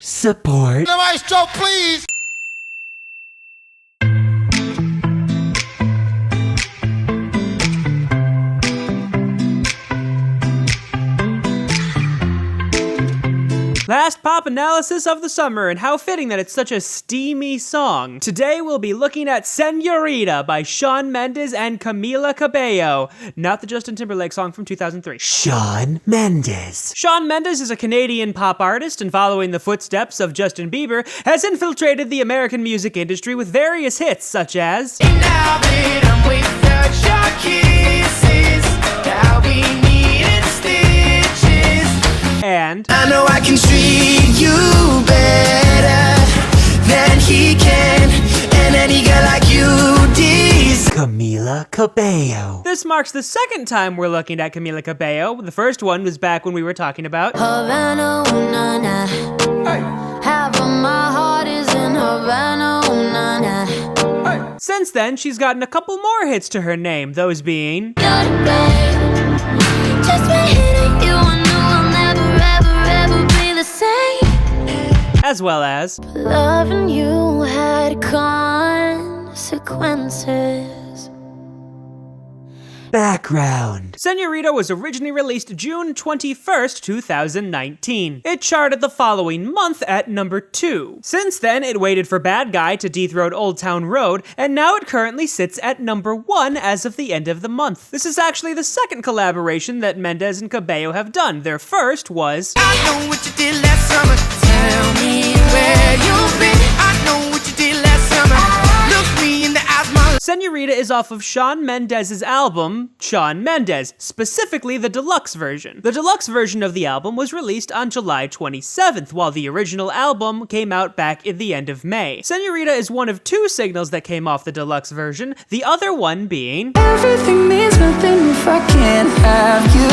support. The maestro, please. Last pop analysis of the summer, and how fitting that it's such a steamy song. Today we'll be looking at Señorita by Shawn Mendes and Camila Cabello, not the Justin Timberlake song from 2003. Shawn Mendes. Shawn Mendes is a Canadian pop artist, and following the footsteps of Justin Bieber, has infiltrated the American music industry with various hits such as And now that I'm without your kisses, I'll be needing stitches. and I know I can treat you better than he can, and any girl like you deserves. Camila Cabello. this marks the second time we're looking at Camila Cabello. The first one was back when we were talking about Havana, ooh, na, na. Half of my heart is in Havana, ooh, na, na. Since then, she's gotten a couple more hits to her name, those being You're the babe. Just by hitting you, I know I'll never, ever, ever be the same. as well as Loving you had consequences. Background. Señorita was originally released June 21st, 2019. It charted the following month at number 2. Since then, it waited for Bad Guy to dethrone Old Town Road, and now it currently sits at number 1 as of the end of the month. This is actually the second collaboration that Mendes and Cabello have done. Their first was I know what you did last summer. Tell me where you've been. I know what you did last summer. Look me in the eyes, my Señorita is off of Shawn Mendes' album, Shawn Mendes, specifically the deluxe version. The deluxe version of the album was released on July 27th, while the original album came out back in the end of May. Señorita is one of 2 singles that came off the deluxe version, the other one being everything means nothing if I can't have you.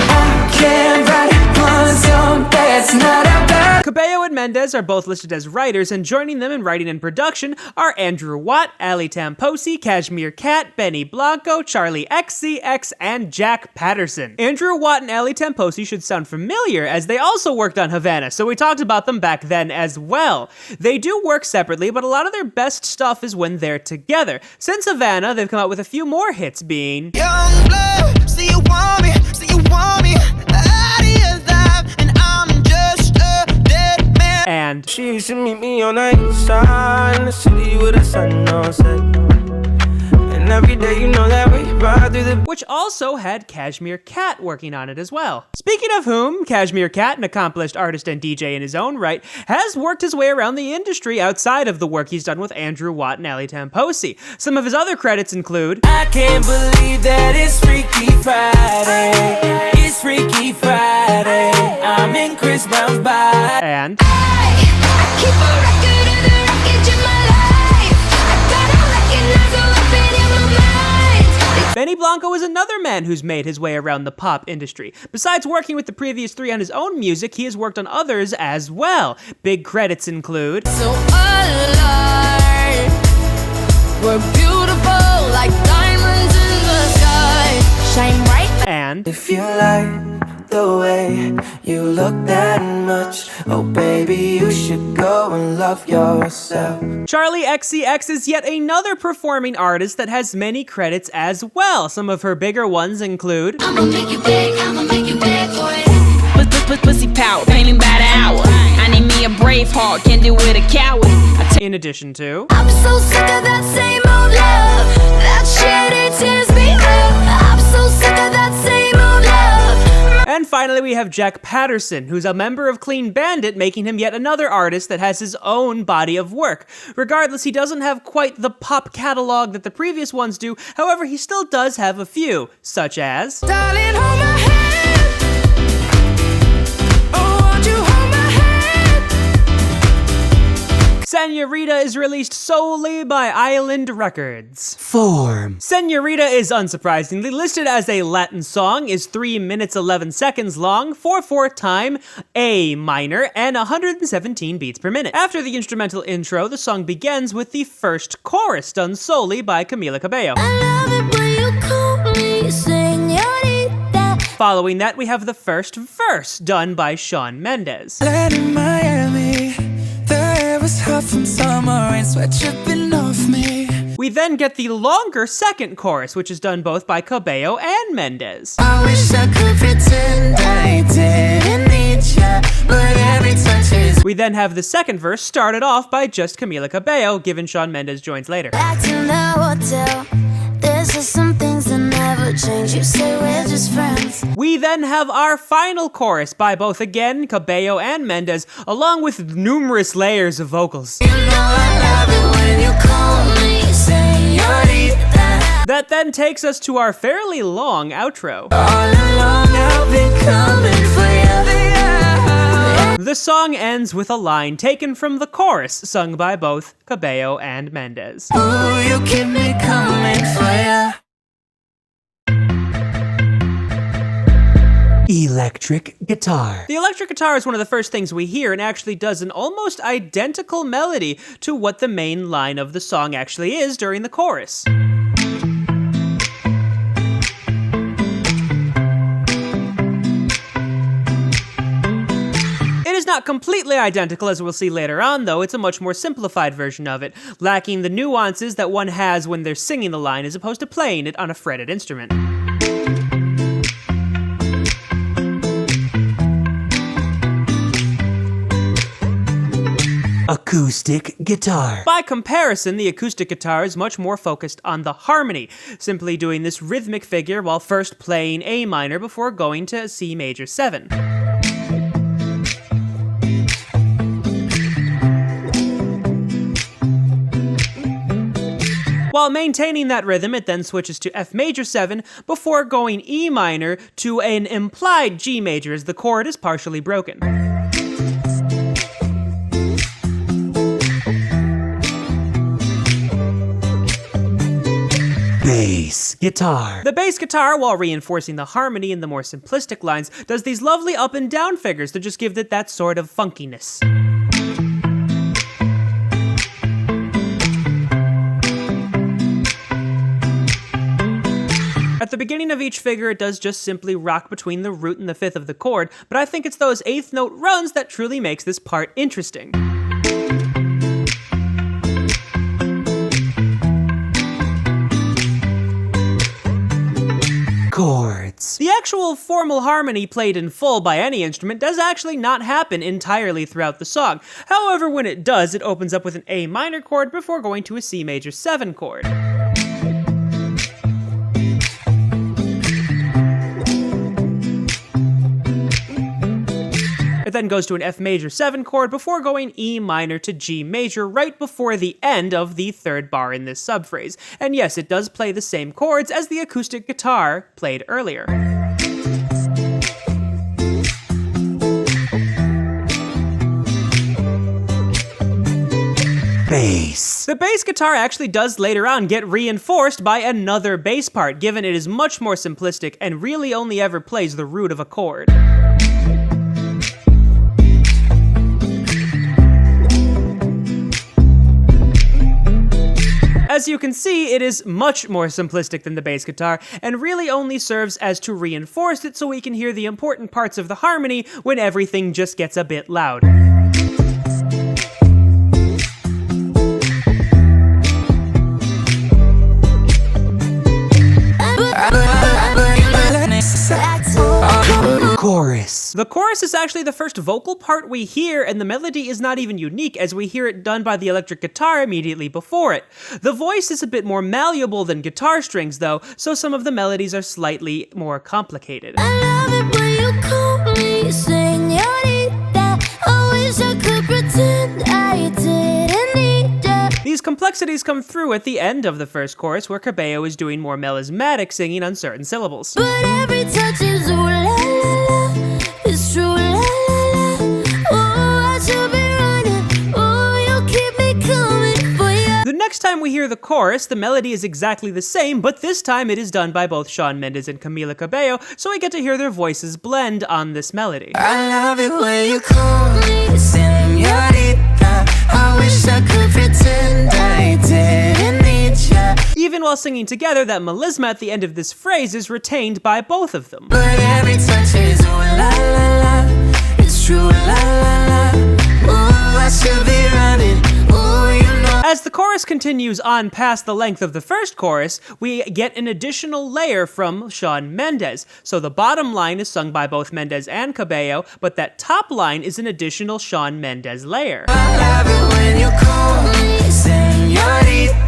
I can't write one song that's not about. Cabello and Mendes are both listed as writers, and joining them in writing and production are Andrew Watt, Ali Tamposi, Kashmir Cat, Benny Blanco, Charlie XCX, and Jack Patterson. Andrew Watt and Ali Tamposi should sound familiar, as they also worked on Havana, so we talked about them back then as well. They do work separately, but a lot of their best stuff is when they're together. Since Havana, they've come out with a few more hits, being Young blood, see you want me, see you want me. Out of your life, and I'm just a dead man. and She used to meet me on the east side in the city with the sun on set. And every day you know that we ride through the which also had Kashmir Cat working on it as well. Speaking of whom, Kashmir Cat, an accomplished artist and DJ in his own right, has worked his way around the industry outside of the work he's done with Andrew Watt and Ali Tamposi. Some of his other credits include I can't believe that it's Freaky Friday. It's Freaky Friday. I'm in Chris Brown's body. and I keep a record of the wreckage in my life. I gotta recognize what's been in my mind. Benny Blanco is another man who's made his way around the pop industry. Besides working with the previous 3 on his own music, he has worked on others as well. Big credits include So alive, we're beautiful like diamonds in the sky. Shine bright like and If you like the way you look that much, oh baby, you should go and love yourself. Charlie XCX is yet another performing artist that has many credits as well. Some of her bigger ones include I'ma make you big for it. Pussy power, painting by the hour. I need me a brave heart, can't deal with a coward. in addition to I'm so sick of that same old love. That shit, it tears me up. I'm so sick of that same old love. and finally we have Jack Patterson, who's a member of Clean Bandit, making him yet another artist that has his own body of work. Regardless, he doesn't have quite the pop catalog that the previous ones do, however he still does have a few, such as Darling, hold my hand. Oh, won't you hold my hand? Señorita is released solely by Island Records. Form. Señorita is unsurprisingly listed as a Latin song, is 3 minutes 11 seconds long, 4/4 time, A minor, and 117 beats per minute. After the instrumental intro, the song begins with the first chorus, done solely by Camila Cabello. I love it when you call me señorita. Following that, we have the first verse done by Shawn Mendes. Land in Miami, the air was hot from summer rain, sweat dripping off me. We then get the longer second chorus, which is done both by Cabello and Mendes. I wish I could pretend I didn't need ya, but every touch is. We then have the second verse started off by just Camila Cabello, given Shawn Mendes joins later. Back to the hotel. There's just some things that never change. You say we're just friends. We then have our final chorus by both again Cabello and Mendes, along with numerous layers of vocals. You know I love it when you call me Señorita. That then takes us to our fairly long outro. All along I've been coming for you. The song ends with a line taken from the chorus sung by both Cabello and Mendes. Ooh, you keep me coming for ya. Electric guitar. The electric guitar is one of the first things we hear and actually does an almost identical melody to what the main line of the song actually is during the chorus. It is not completely identical, as we'll see later on, though. It's a much more simplified version of it, lacking the nuances that one has when they're singing the line as opposed to playing it on a fretted instrument. Acoustic guitar. By comparison, the acoustic guitar is much more focused on the harmony, simply doing this rhythmic figure while first playing A minor before going to C major 7. While maintaining that rhythm, it then switches to F major 7 before going E minor to an implied G major as the chord is partially broken. Bass guitar. The bass guitar, while reinforcing the harmony in the more simplistic lines, does these lovely up and down figures to just give it that sort of funkiness. At the beginning of each figure, it does just simply rock between the root and the fifth of the chord, but I think it's those eighth note runs that truly makes this part interesting. Chords. The actual formal harmony played in full by any instrument does actually not happen entirely throughout the song. However, when it does, it opens up with an A minor chord before going to a C major 7 chord. It then goes to an F major 7 chord before going E minor to G major right before the end of the third bar in this subphrase. And yes, it does play the same chords as the acoustic guitar played earlier. Bass. The bass guitar actually does later on get reinforced by another bass part, given it is much more simplistic and really only ever plays the root of a chord. As you can see, it is much more simplistic than the bass guitar, and really only serves as to reinforce it so we can hear the important parts of the harmony when everything just gets a bit loud. Chorus. The chorus is actually the first vocal part we hear, and the melody is not even unique as we hear it done by the electric guitar immediately before it. The voice is a bit more malleable than guitar strings though, so some of the melodies are slightly more complicated. I love it when you call me Señorita. I wish I could pretend I didn't need ya. These complexities come through at the end of the first chorus, where Cabello is doing more melismatic singing on certain syllables. But every touch is ooh la la la. It's true la la la. Oh, I should be running. Oh, you keep me coming for ya. The next time we hear the chorus, the melody is exactly the same, but this time it is done by both Shawn Mendes and Camila Cabello, so we get to hear their voices blend on this melody. I love it when you call me Señorita. I wish I could pretend I didn't need ya. Even while singing together, that melisma at the end of this phrase is retained by both of them. But every touch is ooh la la la. It's true la la la. Ooh, I should be running. Ooh, you know. As the chorus continues on past the length of the first chorus, we get an additional layer from Shawn Mendes. So the bottom line is sung by both Mendes and Cabello, but that top line is an additional Shawn Mendes layer. I love it when you call me Señorita.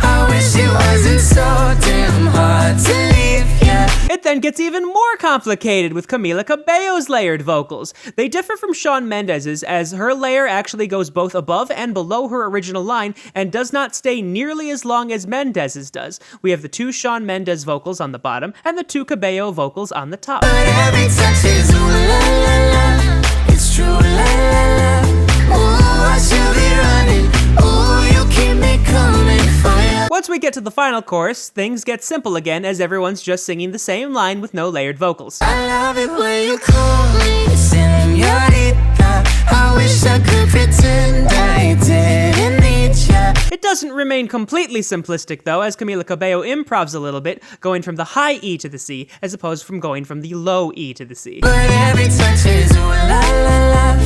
I wish it wasn't so damn hard to leave, yeah. It then gets even more complicated with Camila Cabello's layered vocals. They differ from Shawn Mendes's, as her layer actually goes both above and below her original line and does not stay nearly as long as Mendes's does. We have the two Shawn Mendes vocals on the bottom and the two Cabello vocals on the top. But every touch is ooh la la la. It's true la la la. Ooh, I should be running. Ooh, you keep me coming for you. Once we get to the final chorus, things get simple again as everyone's just singing the same line with no layered vocals. I love it when you call me Señorita. I wish I could pretend I didn't need ya. It doesn't remain completely simplistic though, as Camila Cabello improvs a little bit, going from the high E to the C, as opposed from going from the low E to the C. But every touch is ooh la la la.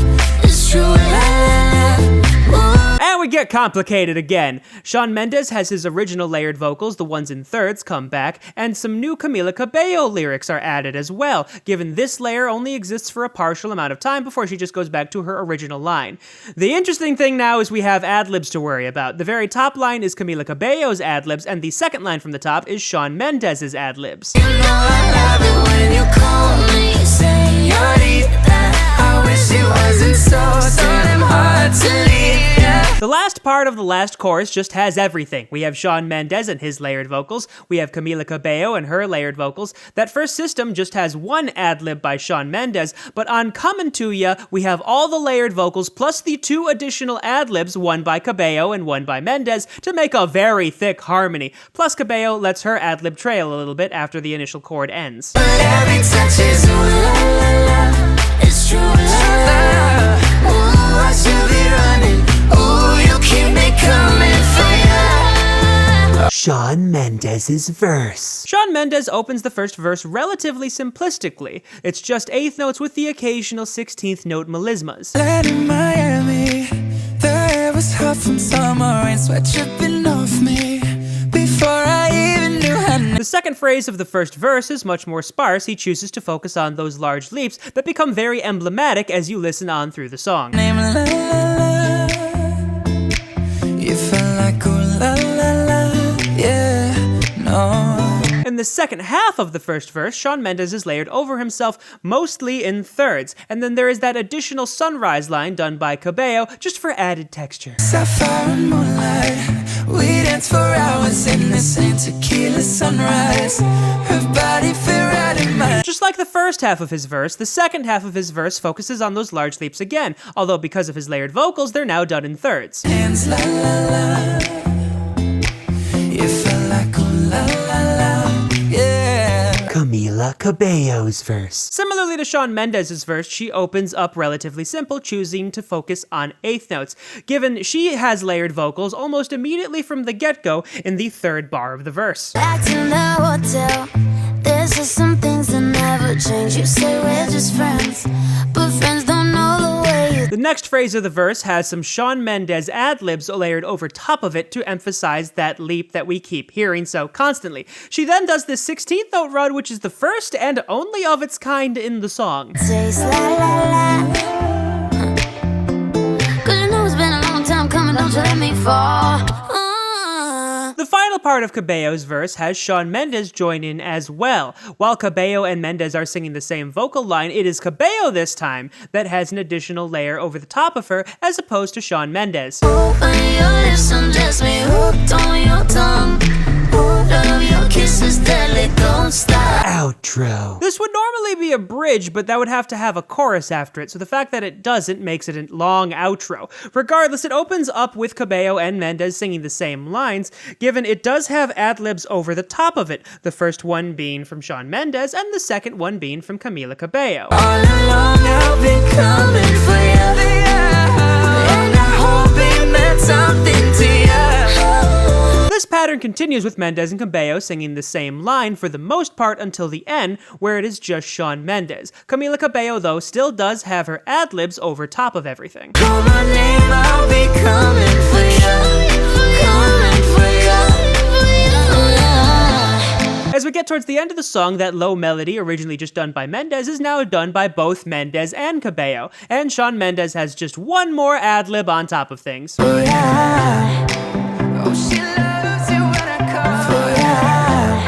It's true la la la. And we get complicated again. Shawn Mendes has his original layered vocals, the ones in thirds, come back, and some new Camila Cabello lyrics are added as well, given this layer only exists for a partial amount of time before she just goes back to her original line. The interesting thing now is we have ad-libs to worry about. The very top line is Camila Cabello's ad-libs, and the second line from the top is Shawn Mendes's ad-libs. You know I love it when you call me Señorita. I wish it wasn't so damn hard to leave, yeah. The last part of the last chorus just has everything. We have Shawn Mendes and his layered vocals. We have Camila Cabello and her layered vocals. That first system just has one ad-lib by Shawn Mendes, but on Comin' to Ya, we have all the layered vocals plus the two additional ad-libs, one by Cabello and one by Mendes, to make a very thick harmony. Plus Cabello lets her ad-lib trail a little bit after the initial chord ends. But every touch is ooh la la la. It's true la la la. Ooh, I should be running. Ooh, you keep me coming for ya. Shawn Mendes's verse. Shawn Mendes opens the first verse relatively simplistically. It's just eighth notes with the occasional 16th note melismas. Land in Miami, the air was hot from summer rain, sweat dripping off me before I even knew her name. The second phrase of the first verse is much more sparse. He chooses to focus on those large leaps that become very emblematic as you listen on through the song. La, la, la. You felt like ooh la la la, yeah, no. In the second half of the first verse, Shawn Mendes is layered over himself mostly in thirds, and then there is that additional sunrise line done by Cabello just for added texture. Sapphire and moonlight, we danced for hours in the same tequila sunrise. Her body fit right in my. Just like the first half of his verse, the second half of his verse focuses on those large leaps again, although because of his layered vocals, they're now done in thirds. Hands la la la. You felt like ooh la la la, yeah. Camila Cabello's verse. Similarly to Shawn Mendes's verse, she opens up relatively simple, choosing to focus on eighth notes, given she has layered vocals almost immediately from the get-go in the third bar of the verse. Back to the hotel. There's just some things that never change. You say we're just friends, but friends don't know the way you. The next phrase of the verse has some Shawn Mendes ad-libs layered over top of it to emphasize that leap that we keep hearing so constantly. She then does this 16th note run, which is the first and only of its kind in the song. Taste la la la. Cause you know it's been a long time coming, don't you let me fall. The final part of Cabello's verse has Shawn Mendes join in as well. While Cabello and Mendes are singing the same vocal line, it is Cabello this time that has an additional layer over the top of her as opposed to Shawn Mendes. Open your lips, undress me, hooked on your tongue. Love your kisses, deadly, don't stop. Outro. This would normally be a bridge, but that would have to have a chorus after it, so the fact that it doesn't makes it a long outro. Regardless, it opens up with Cabello and Mendes singing the same lines, given it does have ad-libs over the top of it, the first one being from Shawn Mendes and the second one being from Camila Cabello. All along I've been coming for you, and I hope it meant something to you. This pattern pattern continues with Mendes and Cabello singing the same line for the most part until the end, where it is just Shawn Mendes. Camila Cabello, though, still does have her ad-libs over top of everything. Call my name, I'll be coming for ya. Coming for ya. As we get towards the end of the song, that low melody, originally just done by Mendes, is now done by both Mendes and Cabello, and Shawn Mendes has just one more ad-lib on top of things. Oh, she loves it when I call for ya.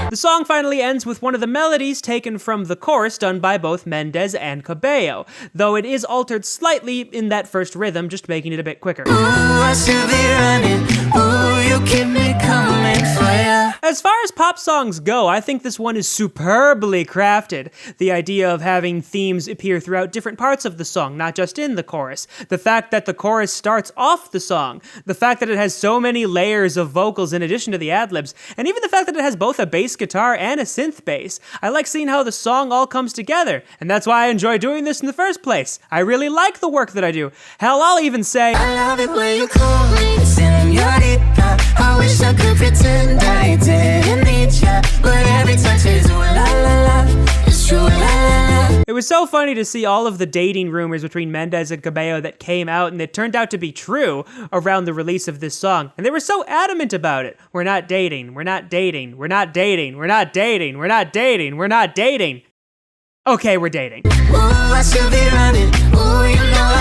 The song finally ends with one of the melodies taken from the chorus done by both Mendes and Cabello, though it is altered slightly in that first rhythm, just making it a bit quicker. Ooh, I should be running. Ooh, you keep me coming for ya. As far as pop songs go, I think this one is superbly crafted. The idea of having themes appear throughout different parts of the song, not just in the chorus. The fact that the chorus starts off the song. The fact that it has so many layers of vocals in addition to the ad-libs. And even the fact that it has both a bass guitar and a synth bass. I like seeing how the song all comes together. And that's why I enjoy doing this in the first place. I really like the work that I do. Hell, I'll even say, I love it when you call me Señorita. I wish I could pretend I didn't need ya, but every touch is ooh la la la. It's true la la la. it was so funny to see all of the dating rumors between Mendes and Cabello that came out and it turned out to be true around the release of this song. And they were so adamant about it. We're not dating, we're not dating, we're not dating, we're not dating, we're not dating, we're not dating. Okay, we're dating. Ooh, I should be running. Ooh, you know